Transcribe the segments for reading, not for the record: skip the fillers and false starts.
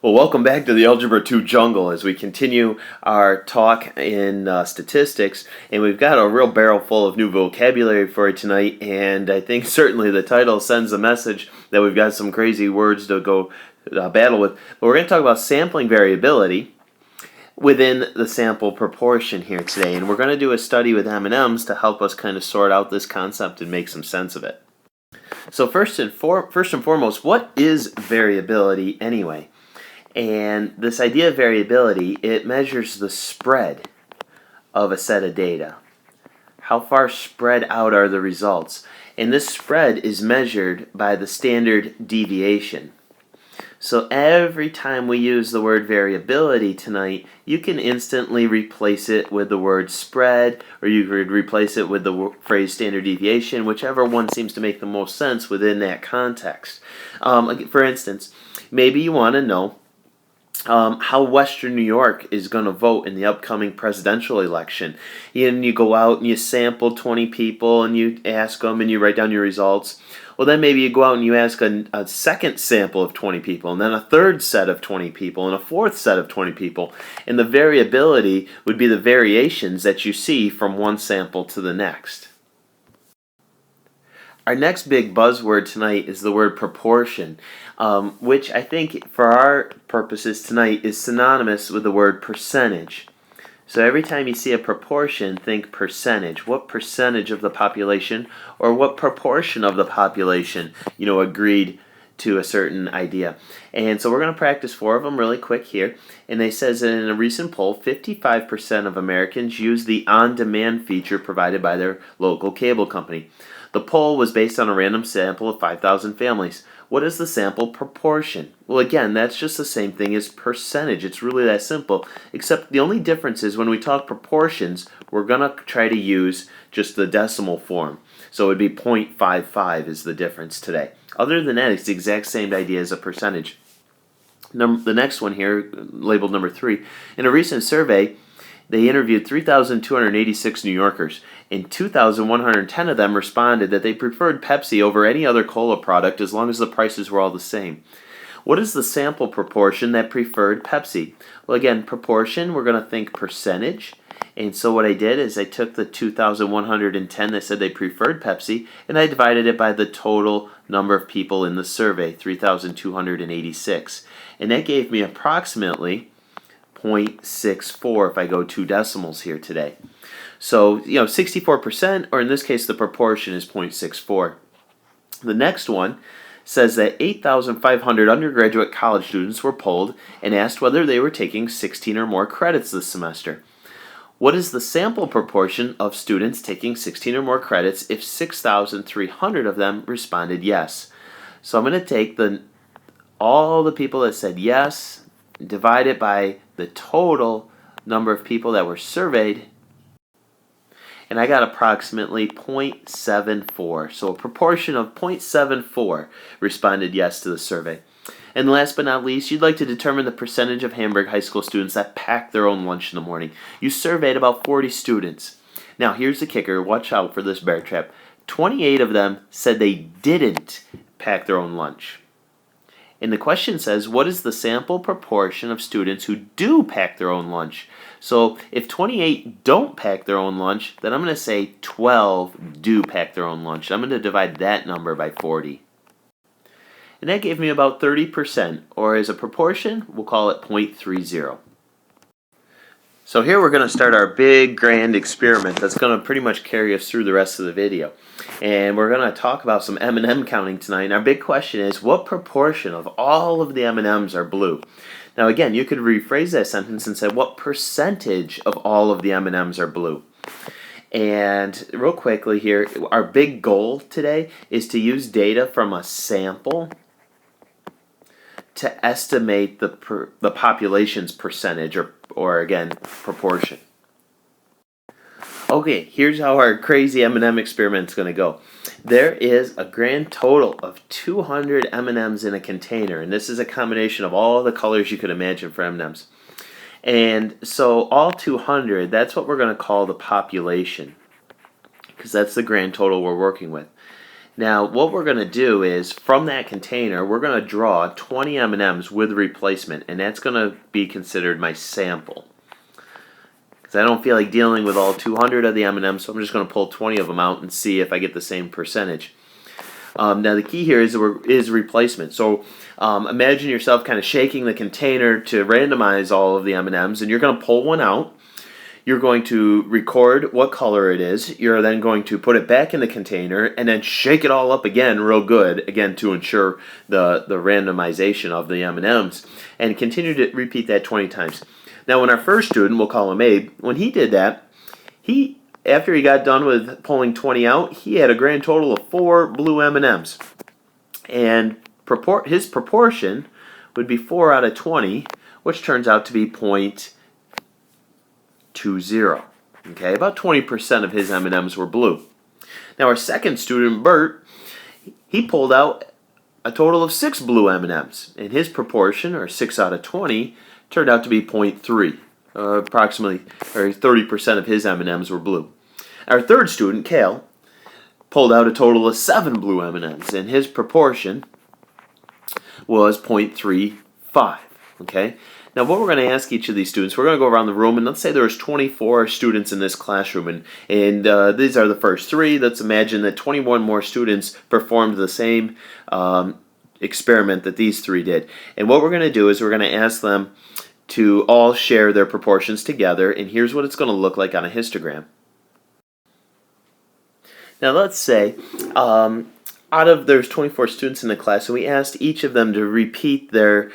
Well, welcome back to the Algebra 2 jungle as we continue our talk in statistics. And we've got a real barrel full of new vocabulary for you tonight. And I think certainly the title sends a message that we've got some crazy words to go battle with. But we're going to talk about sampling variability within the sample proportion here today. And we're going to do a study with M&Ms to help us kind of sort out this concept and make some sense of it. So first and foremost, what is variability anyway? And this idea of variability, it measures the spread of a set of data. How far spread out are the results? And this spread is measured by the standard deviation. So every time we use the word variability tonight, you can instantly replace it with the word spread, or you could replace it with the phrase standard deviation, whichever one seems to make the most sense within that context. For instance, maybe you want to know how Western New York is going to vote in the upcoming presidential election. And you go out and you sample 20 people and you ask them and you write down your results. Well, then maybe you go out and you ask a second sample of 20 people, and then a third set of 20 people, and a fourth set of 20 people. And the variability would be the variations that you see from one sample to the next. Our next big buzzword tonight is the word proportion, which I think for our purposes tonight is synonymous with the word percentage. So every time you see a proportion, think percentage. What percentage of the population or what proportion of the population, agreed to a certain idea. And so we're going to practice 4 of them really quick here. And they says that in a recent poll, 55% of Americans use the on-demand feature provided by their local cable company. The poll was based on a random sample of 5,000 families. What is the sample proportion? Well, again, that's just the same thing as percentage. It's really that simple, except the only difference is when we talk proportions, we're going to try to use just the decimal form. So it would be 0.55 is the difference today. Other than that, it's the exact same idea as a percentage. The next one here, labeled number 3, in a recent survey, they interviewed 3,286 New Yorkers, and 2,110 of them responded that they preferred Pepsi over any other cola product as long as the prices were all the same. What is the sample proportion that preferred Pepsi? Well, again, proportion, we're going to think percentage. And so what I did is I took the 2,110 that said they preferred Pepsi, and I divided it by the total number of people in the survey, 3,286. And that gave me approximately 0.64 if I go 2 decimals here today. So, 64%, or in this case the proportion is 0.64. The next one says that 8,500 undergraduate college students were polled and asked whether they were taking 16 or more credits this semester. What is the sample proportion of students taking 16 or more credits if 6,300 of them responded yes? So I'm going to take all the people that said yes, divide it by the total number of people that were surveyed, and I got approximately 0.74. So a proportion of 0.74 responded yes to the survey. And last but not least, you'd like to determine the percentage of Hamburg High School students that pack their own lunch in the morning. You surveyed about 40 students. Now here's the kicker, watch out for this bear trap. 28 of them said they didn't pack their own lunch. And the question says, what is the sample proportion of students who do pack their own lunch? So if 28 don't pack their own lunch, then I'm going to say 12 do pack their own lunch. I'm going to divide that number by 40. And that gave me about 30%, or as a proportion, we'll call it 0.30. So here we're going to start our big grand experiment that's going to pretty much carry us through the rest of the video. And we're going to talk about some M&M counting tonight. And our big question is, what proportion of all of the M&Ms are blue? Now again, you could rephrase that sentence and say, what percentage of all of the M&Ms are blue? And real quickly here, our big goal today is to use data from a sample to estimate the population's percentage, or again, proportion. Okay, here's how our crazy M&M experiment is going to go. There is a grand total of 200 M&Ms in a container, and this is a combination of all the colors you could imagine for M&Ms. And so all 200, that's what we're going to call the population, because that's the grand total we're working with. Now, what we're going to do is, from that container, we're going to draw 20 M&Ms with replacement, and that's going to be considered my sample. Because I don't feel like dealing with all 200 of the M&Ms, so I'm just going to pull 20 of them out and see if I get the same percentage. Now, the key here is replacement. So imagine yourself kind of shaking the container to randomize all of the M&Ms, and you're going to pull one out. You're going to record what color it is. You're then going to put it back in the container and then shake it all up again real good, again to ensure the randomization of the M&Ms, and continue to repeat that 20 times. Now, when our first student, we'll call him Abe, when he did that, after he got done with pulling 20 out, he had a grand total of 4 blue M&Ms. And his proportion would be 4 out of 20, which turns out to be 0.20. Okay, about 20% of his M&Ms were blue. Now our second student, Bert, he pulled out a total of 6 blue M&Ms, and his proportion, or 6 out of 20, turned out to be 0.3. Approximately, or 30% of his M&Ms were blue. Our third student, Cale, pulled out a total of 7 blue M&Ms, and his proportion was 0.35. Okay. Now, what we're going to ask each of these students, we're going to go around the room, and let's say there's 24 students in this classroom, and these are the first 3. Let's imagine that 21 more students performed the same experiment that these 3 did. And what we're going to do is we're going to ask them to all share their proportions together, and here's what it's going to look like on a histogram. Now, let's say there's 24 students in the class, and we asked each of them to repeat their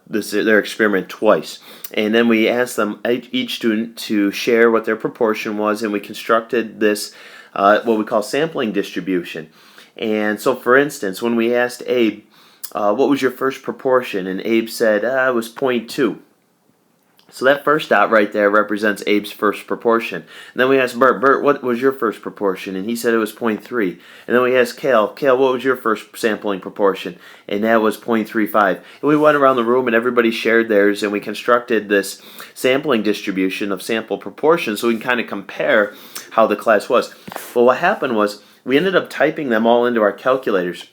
experiment twice. And then we asked them, each student, to share what their proportion was, and we constructed this, what we call sampling distribution. And so, for instance, when we asked Abe, what was your first proportion? And Abe said, it was 0.2. So that first dot right there represents Abe's first proportion. And then we asked Bert, what was your first proportion? And he said it was 0.3. And then we asked Cale, what was your first sampling proportion? And that was 0.35. And we went around the room and everybody shared theirs, and we constructed this sampling distribution of sample proportions so we can kind of compare how the class was. Well, what happened was we ended up typing them all into our calculators,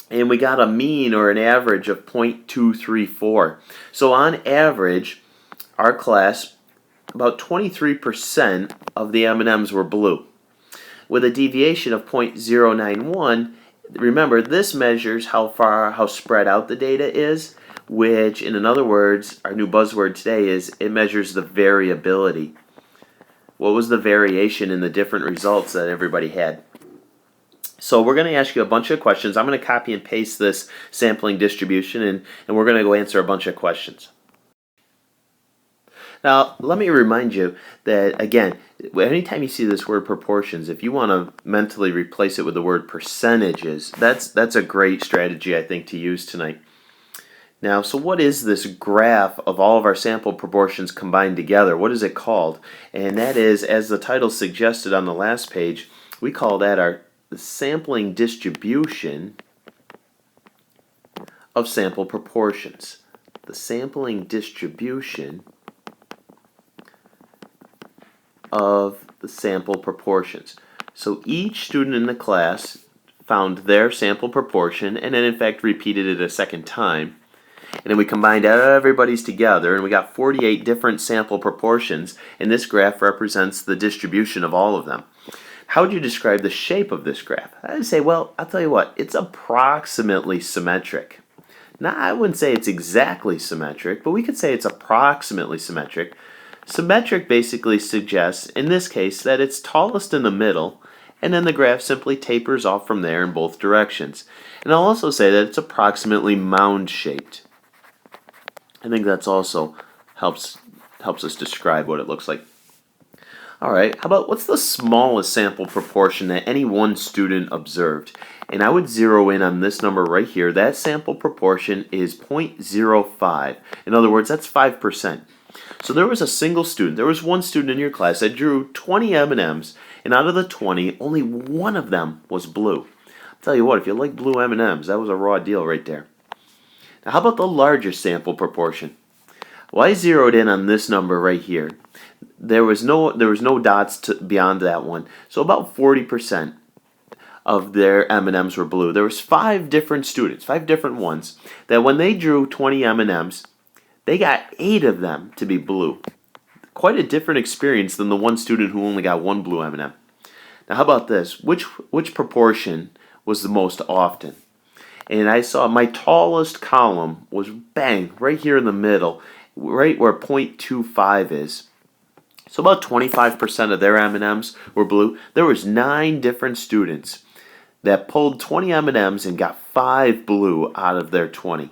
and we got a mean, or an average, of 0.234. So on average, our class, about 23% of the M&Ms were blue. With a deviation of 0.091, remember, this measures how spread out the data is, which, in other words, our new buzzword today is, it measures the variability. What was the variation in the different results that everybody had? So we're going to ask you a bunch of questions. I'm going to copy and paste this sampling distribution, and we're going to go answer a bunch of questions. Now, let me remind you that, again, anytime you see this word proportions, if you want to mentally replace it with the word percentages, that's a great strategy, I think, to use tonight. Now, so what is this graph of all of our sample proportions combined together? What is it called? And that is, as the title suggested on the last page, we call that the sampling distribution of sample proportions. The sampling distribution of the sample proportions. So each student in the class found their sample proportion and then in fact repeated it a second time. And then we combined everybody's together and we got 48 different sample proportions, and this graph represents the distribution of all of them. How would you describe the shape of this graph? I would say, well, I'll tell you what, it's approximately symmetric. Now, I wouldn't say it's exactly symmetric, but we could say it's approximately symmetric. Symmetric basically suggests, in this case, that it's tallest in the middle, and then the graph simply tapers off from there in both directions. And I'll also say that it's approximately mound-shaped. I think that's also helps us describe what it looks like. Alright, how about what's the smallest sample proportion that any one student observed? And I would zero in on this number right here. That sample proportion is 0.05. In other words, that's 5%. So there was a single student, there was one student in your class that drew 20 M&Ms, and out of the 20, only one of them was blue. I'll tell you what, if you like blue M&Ms, that was a raw deal right there. Now how about the largest sample proportion? Well, I zeroed in on this number right here. There was no dots beyond that one, so about 40%. of their M&Ms were blue. There was 5 different students, 5 different ones, that when they drew 20 M&Ms, they got 8 of them to be blue. Quite a different experience than the one student who only got 1 blue M&M. Now how about this? Which proportion was the most often? And I saw my tallest column was bang, right here in the middle, right where 0.25 is. So about 25% of their M&Ms were blue. There was 9 different students that pulled 20 M&Ms and got 5 blue out of their 20.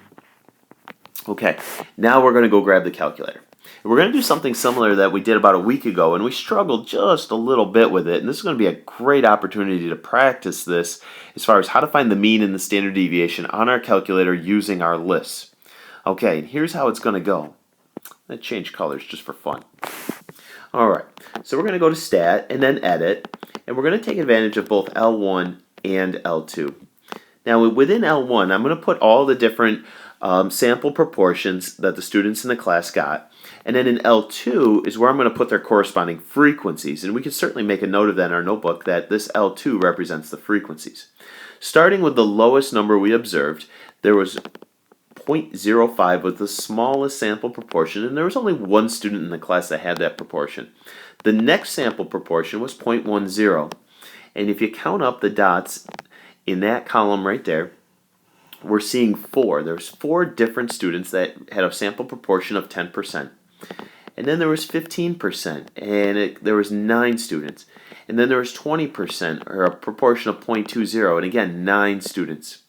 Okay, now we're going to go grab the calculator. We're going to do something similar that we did about a week ago, and we struggled just a little bit with it. And this is going to be a great opportunity to practice this as far as how to find the mean and the standard deviation on our calculator using our lists. Okay, and here's how it's going to go. Let's change colors just for fun. Alright, so we're going to go to Stat and then Edit, and we're going to take advantage of both L1 and L2. Now within L1, I'm going to put all the different sample proportions that the students in the class got, and then in L2 is where I'm going to put their corresponding frequencies, and we can certainly make a note of that in our notebook that this L2 represents the frequencies. Starting with the lowest number we observed, there was 0.05 was the smallest sample proportion, and there was only 1 student in the class that had that proportion. The next sample proportion was 0.10, and if you count up the dots in that column right there, we're seeing 4. There's 4 different students that had a sample proportion of 10%. And then there was 15%, and there was 9 students. And then there was 20%, or a proportion of 0.20, and again, 9 students.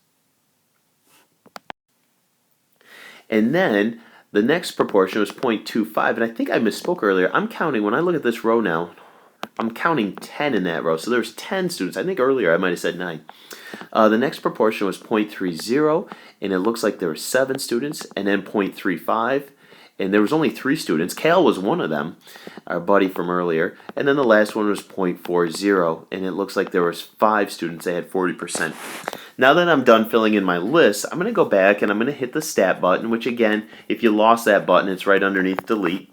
And then the next proportion was 0.25, and I think I misspoke earlier. I'm counting, when I look at this row now, I'm counting 10 in that row. So there's 10 students. I think earlier I might have said 9. The next proportion was 0.30, and it looks like there were 7 students, and then 0.35, and there was only 3 students. Cal was one of them, our buddy from earlier, and then the last one was 0.40, and it looks like there was 5 students that had 40%. Now that I'm done filling in my list, I'm going to go back and I'm going to hit the Stat button, which again, if you lost that button, it's right underneath Delete.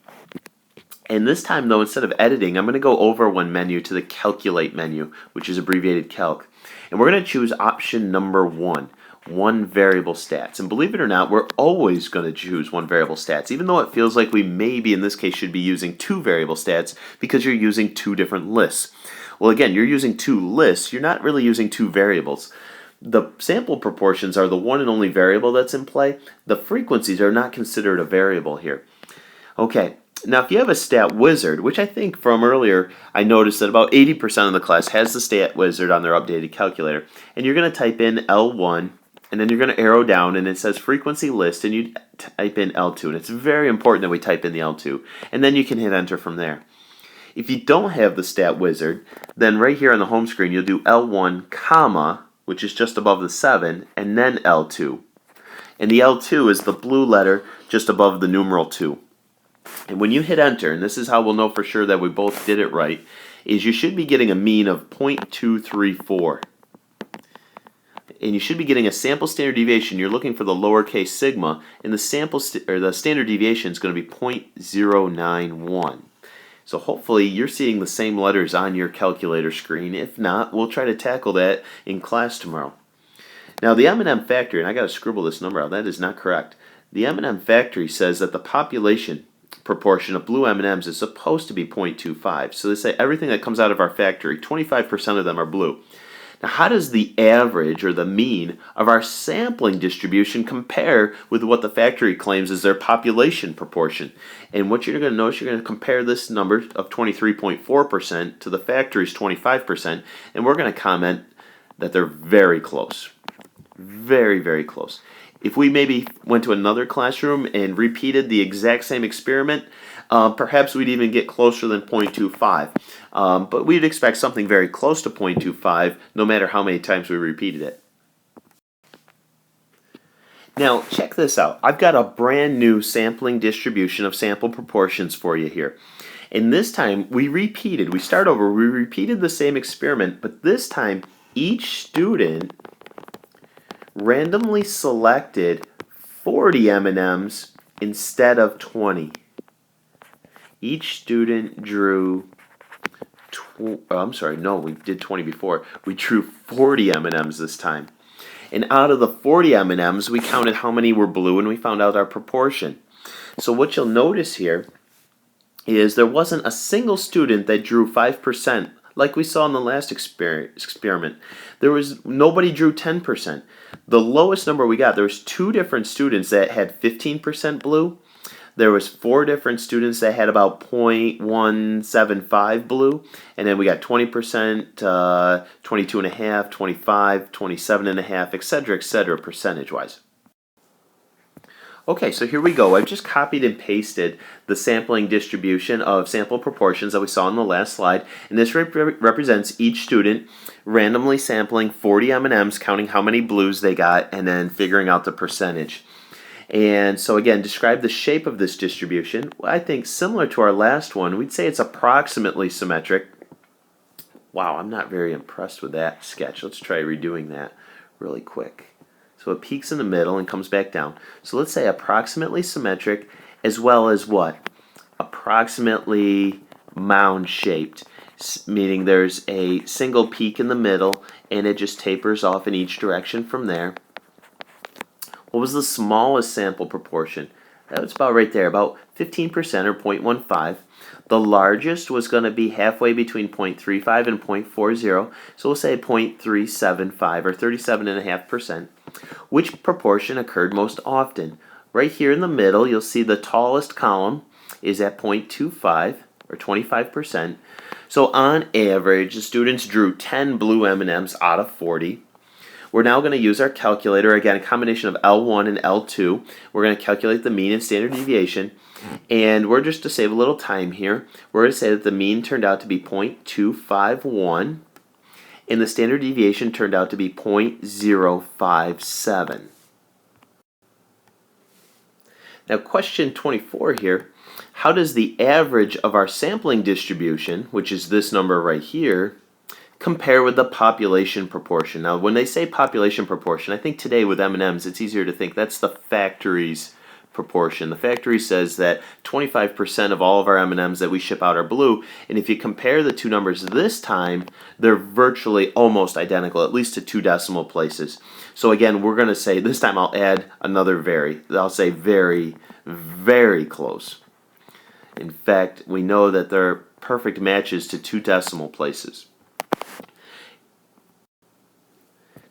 And this time though, instead of editing, I'm going to go over one menu to the Calculate menu, which is abbreviated Calc. And we're going to choose option number 1, one variable stats. And believe it or not, we're always going to choose one variable stats, even though it feels like we maybe in this case should be using 2 variable stats because you're using 2 different lists. Well again, you're using 2 lists, you're not really using 2 variables. The sample proportions are the one and only variable that's in play. The frequencies are not considered a variable here. Okay. Now, if you have a stat wizard, which I think from earlier I noticed that about 80% of the class has the stat wizard on their updated calculator, and you're going to type in L1, and then you're going to arrow down, and it says frequency list, and you type in L2, and it's very important that we type in the L2, and then you can hit enter from there. If you don't have the stat wizard, then right here on the home screen you'll do L1, comma, which is just above the 7, and then L2. And the L2 is the blue letter just above the numeral 2. And when you hit enter, and this is how we'll know for sure that we both did it right, is you should be getting a mean of 0.234. And you should be getting a sample standard deviation. You're looking for the lowercase sigma, and the the standard deviation is going to be 0.091. So hopefully you're seeing the same letters on your calculator screen. If not, we'll try to tackle that in class tomorrow. Now the M&M factory, and I got to scribble this number out, that is not correct. The M&M factory says that the population proportion of blue M&Ms is supposed to be 0.25. So they say everything that comes out of our factory, 25% of them are blue. Now how does the average or the mean of our sampling distribution compare with what the factory claims is their population proportion? And what you're going to notice, you're going to compare this number of 23.4% to the factory's 25%, and we're going to comment that they're very close. Very, very close. If we maybe went to another classroom and repeated the exact same experiment, perhaps we'd even get closer than 0.25. But we'd expect something very close to 0.25 no matter how many times we repeated it. Now, check this out. I've got a brand new sampling distribution of sample proportions for you here. And this time we repeated the same experiment, but this time each student randomly selected 40 M&Ms instead of 20. Each student drew I'm sorry, no, we did 20 before. We drew 40 M&Ms this time. And out of the 40 M&Ms, we counted how many were blue and we found out our proportion. So what you'll notice here is there wasn't a single student that drew 5% like we saw in the last experiment. Nobody drew 10%. The lowest number we got, there was 2 different students that had 15% blue. There was 4 different students that had about 0.175 blue, and then we got 20%, 22.5, 25, 27.5, etc., percentage-wise. Okay, so here we go. I've just copied and pasted the sampling distribution of sample proportions that we saw in the last slide, and this represents each student randomly sampling 40 M&Ms, counting how many blues they got, and then figuring out the percentage. And so again, describe the shape of this distribution. Well, I think similar to our last one, we'd say it's approximately symmetric. Wow, I'm not very impressed with that sketch. Let's try redoing that really quick. So it peaks in the middle and comes back down. So let's say approximately symmetric, as well as what? Approximately mound-shaped, meaning there's a single peak in the middle and it just tapers off in each direction from there. What was the smallest sample proportion? That was about right there, about 15% or 0.15. The largest was going to be halfway between 0.35 and 0.40, so we'll say 0.375 or 37.5%. Which proportion occurred most often? Right here in the middle, you'll see the tallest column is at 0.25 or 25%. So on average, the students drew 10 blue M&Ms out of 40. We're now going to use our calculator, again, a combination of L1 and L2. We're going to calculate the mean and standard deviation. And we're just to save a little time here, we're going to say that the mean turned out to be 0.251 and the standard deviation turned out to be 0.057. Now question 24 here, how does the average of our sampling distribution, which is this number right here, compare with the population proportion? Now when they say population proportion, I think today with M&Ms it's easier to think that's the factory's proportion. The factory says that 25% of all of our M&Ms that we ship out are blue, and if you compare the two numbers this time, they're virtually almost identical, at least to 2 decimal places. So again, we're going to say, this time I'll add another very. I'll say very, very close. In fact, we know that they're perfect matches to 2 decimal places.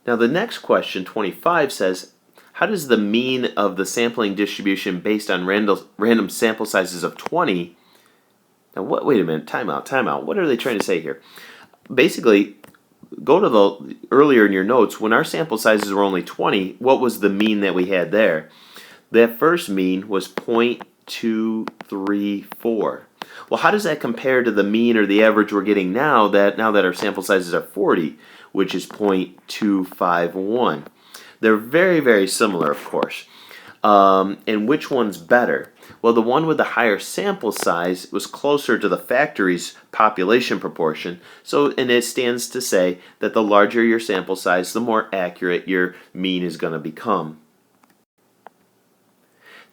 Now the next question, 25, says, how does the mean of the sampling distribution based on random sample sizes of 20? Now wait a minute, time out. What are they trying to say here? Basically, go to the earlier in your notes, when our sample sizes were only 20, what was the mean that we had there? That first mean was 0.234. Well, how does that compare to the mean or the average we're getting now that our sample sizes are 40, which is 0.251? They're very, very similar, of course. And which one's better? Well, the one with the higher sample size was closer to the factory's population proportion, and it stands to say that the larger your sample size, the more accurate your mean is going to become.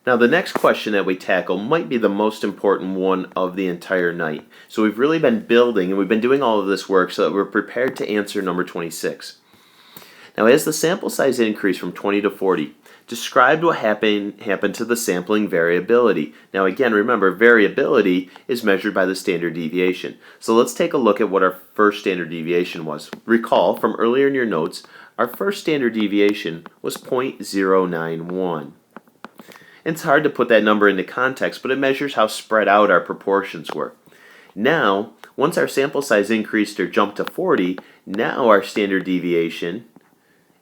Now the next question that we tackle might be the most important one of the entire night. So we've really been building and we've been doing all of this work so that we're prepared to answer number 26. Now as the sample size increased from 20 to 40, describe what happened to the sampling variability. Now again, remember, variability is measured by the standard deviation. So let's take a look at what our first standard deviation was. Recall from earlier in your notes, our first standard deviation was 0.091. It's hard to put that number into context, but it measures how spread out our proportions were. Now, once our sample size increased or jumped to 40, now our standard deviation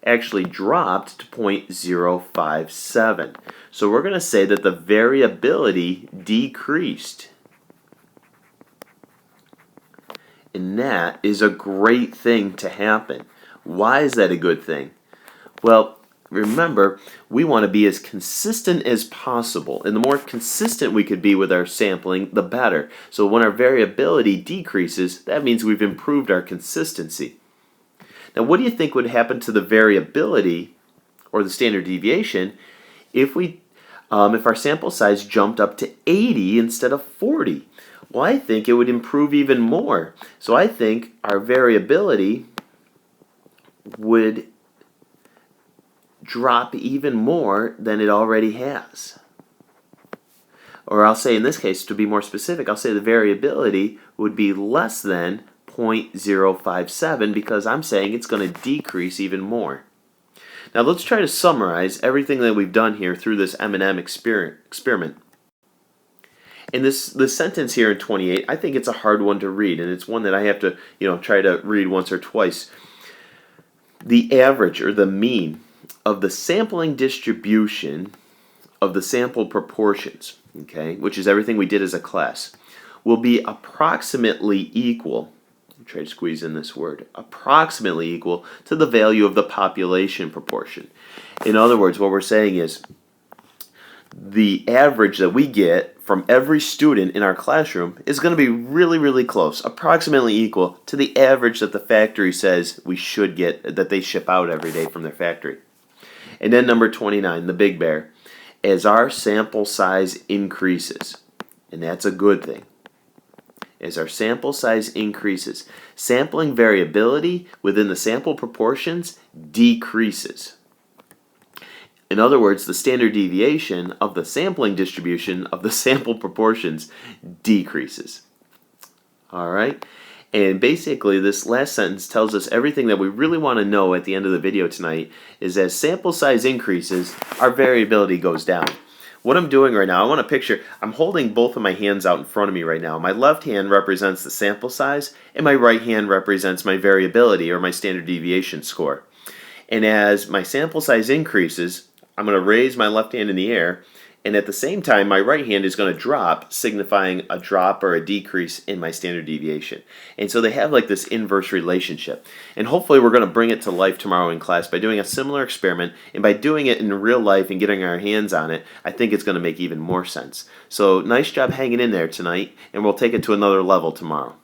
actually dropped to 0.057. So we're going to say that the variability decreased. And that is a great thing to happen. Why is that a good thing? Well, remember, we want to be as consistent as possible, and the more consistent we could be with our sampling, the better. So when our variability decreases, that means we've improved our consistency. Now, what do you think would happen to the variability, or the standard deviation, if our sample size jumped up to 80 instead of 40? Well, I think it would improve even more. So I think our variability would drop even more than it already has. Or I'll say in this case, to be more specific, I'll say the variability would be less than 0.057 because I'm saying it's going to decrease even more. Now let's try to summarize everything that we've done here through this M&M experiment. And this sentence here in 28, I think it's a hard one to read, and it's one that I have to try to read once or twice. The average or the mean of the sampling distribution of the sample proportions, okay, which is everything we did as a class, will be approximately equal. I'll try to squeeze in this word, approximately equal to the value of the population proportion. In other words, what we're saying is the average that we get from every student in our classroom is going to be really, really close, approximately equal to the average that the factory says we should get, that they ship out every day from their factory. And then number 29, the big bear, as our sample size increases, and that's a good thing. As our sample size increases, sampling variability within the sample proportions decreases. In other words, the standard deviation of the sampling distribution of the sample proportions decreases. All right? And basically, this last sentence tells us everything that we really want to know at the end of the video tonight is as sample size increases, our variability goes down. What I'm doing right now, I want to picture, I'm holding both of my hands out in front of me right now. My left hand represents the sample size, and my right hand represents my variability or my standard deviation score. And as my sample size increases, I'm going to raise my left hand in the air, and at the same time, my right hand is going to drop, signifying a drop or a decrease in my standard deviation. And so they have like this inverse relationship. And hopefully we're going to bring it to life tomorrow in class by doing a similar experiment, and by doing it in real life and getting our hands on it, I think it's going to make even more sense. So nice job hanging in there tonight, and we'll take it to another level tomorrow.